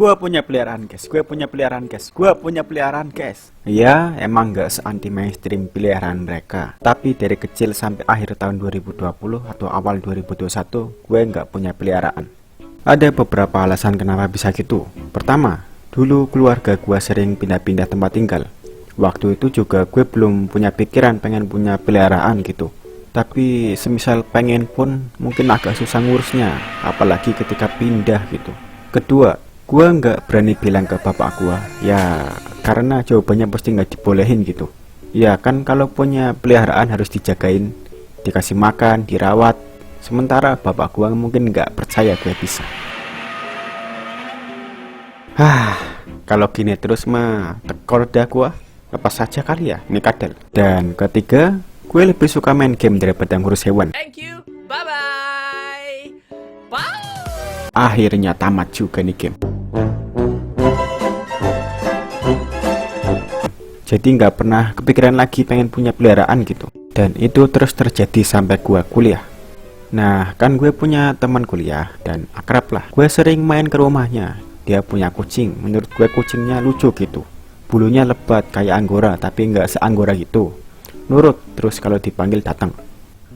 Gua punya peliharaan guys, gue punya peliharaan guys, gue punya peliharaan guys. Ya, emang gak se-anti mainstream peliharaan mereka. Tapi dari kecil sampai akhir tahun 2020 atau awal 2021, gue nggak punya peliharaan. Ada beberapa alasan kenapa bisa gitu. Pertama, dulu keluarga gue sering pindah-pindah tempat tinggal. Waktu itu juga gue belum punya pikiran pengen punya peliharaan gitu. Tapi semisal pengen pun mungkin agak susah ngurusnya, apalagi ketika pindah gitu. Kedua, gua nggak berani bilang ke bapak gua, ya karena jawabannya pasti nggak dibolehin gitu. Ya kan kalau punya peliharaan harus dijagain, dikasih makan, dirawat. Sementara bapak gua mungkin nggak percaya gue bisa. Kalau gini terus mah tekor dah gua. Lepas saja kali ya, ini kadal. Dan ketiga, gue lebih suka main game daripada ngurus hewan. Thank you, bye bye. Bye. Akhirnya tamat juga nih game. Jadi nggak pernah kepikiran lagi pengen punya peliharaan gitu. Dan itu terus terjadi sampai gua kuliah. Nah, kan gue punya teman kuliah dan akrab lah. Gue sering main ke rumahnya. Dia punya kucing. Menurut gue kucingnya lucu gitu. Bulunya lebat kayak anggora, tapi nggak seanggora gitu. Nurut, terus kalau dipanggil datang.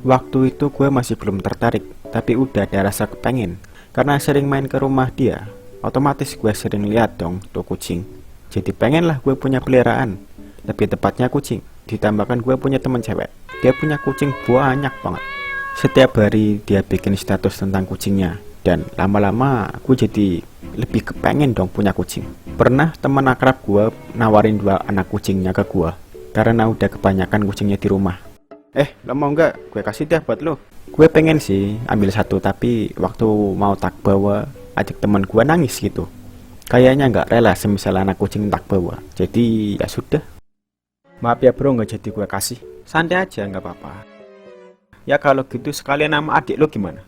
Waktu itu gue masih belum tertarik, tapi udah ada rasa kepengen. Karena sering main ke rumah dia, otomatis gue sering lihat dong tuh kucing. Jadi pengen lah gue punya peliharaan. Lebih tepatnya kucing. Ditambahkan gue punya teman cewek. Dia punya kucing banyak banget. Setiap hari dia bikin status tentang kucingnya. Dan lama-lama gue jadi lebih kepengen dong punya kucing. Pernah teman akrab gue nawarin 2 anak kucingnya ke gue, karena udah kebanyakan kucingnya di rumah. Lo mau nggak? Gue kasih deh buat lo. Gue pengen sih ambil 1, tapi waktu mau tak bawa, ajak teman gue nangis gitu. Kayaknya nggak rela semisal anak kucing tak bawa. Jadi ya sudah. Maaf ya bro, nggak jadi gue kasih. Santai aja, nggak apa-apa. Ya kalau gitu sekalian nama adik lo gimana?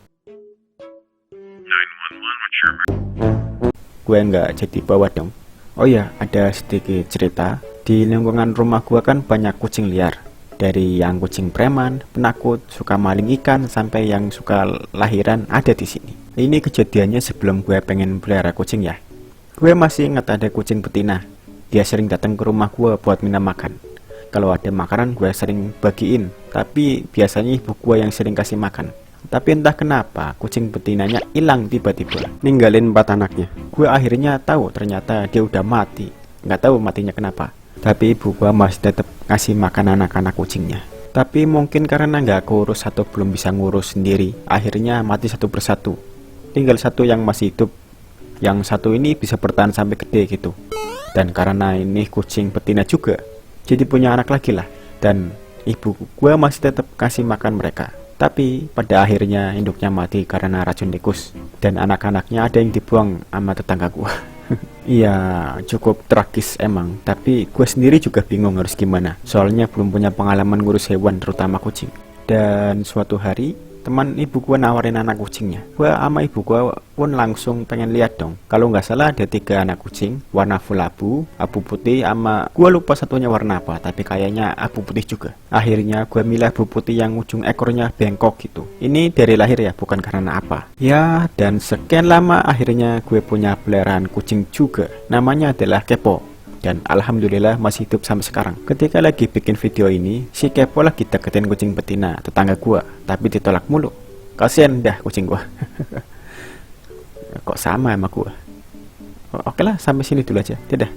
Gue nggak jadi bawa dong. Oh ya, ada sedikit cerita. Di lingkungan rumah gue kan banyak kucing liar. Dari yang kucing preman, penakut, suka maling ikan, sampai yang suka lahiran ada di sini. Ini kejadiannya sebelum gue pengen pelihara kucing ya. Gue masih ingat ada kucing betina. Dia sering datang ke rumah gue buat minta makan. Kalau ada makanan gue sering bagiin, tapi biasanya ibu gue yang sering kasih makan. Tapi entah kenapa kucing betinanya hilang tiba-tiba, ninggalin 4 anaknya. Gue akhirnya tahu ternyata dia udah mati. Nggak tahu matinya kenapa. Tapi ibu gue masih tetap ngasih makan anak-anak kucingnya. Tapi mungkin karena nggak kurus atau belum bisa ngurus sendiri, akhirnya mati satu persatu. Tinggal 1 yang masih hidup. Yang 1 ini bisa bertahan sampai gede gitu. Dan karena ini kucing betina juga, jadi punya anak lagi lah. Dan ibu gue masih tetap kasih makan mereka. Tapi pada akhirnya induknya mati karena racun tikus. Dan anak-anaknya ada yang dibuang sama tetangga gue. Iya, cukup tragis emang. Tapi gue sendiri juga bingung harus gimana. Soalnya belum punya pengalaman ngurus hewan, terutama kucing. Dan suatu hari teman ibu gue nawarin anak kucingnya. Gue sama ibu gue pun langsung pengen lihat dong. Kalau nggak salah ada 3 anak kucing, warna full abu, abu putih, sama gue lupa satunya warna apa, tapi kayaknya abu putih juga. Akhirnya gue milih abu putih yang ujung ekornya bengkok gitu. Ini dari lahir ya, bukan karena apa. Ya, dan sekian lama akhirnya gue punya peliharaan kucing juga. Namanya adalah Kepo. Dan alhamdulillah masih hidup sampai sekarang. Ketika lagi bikin video ini, si Kepo lagi deketin kucing betina tetangga gua, tapi ditolak mulu. Kasian dah kucing gua. Kok sama sama gua. Oke lah, sampai sini dulu aja. Dadah.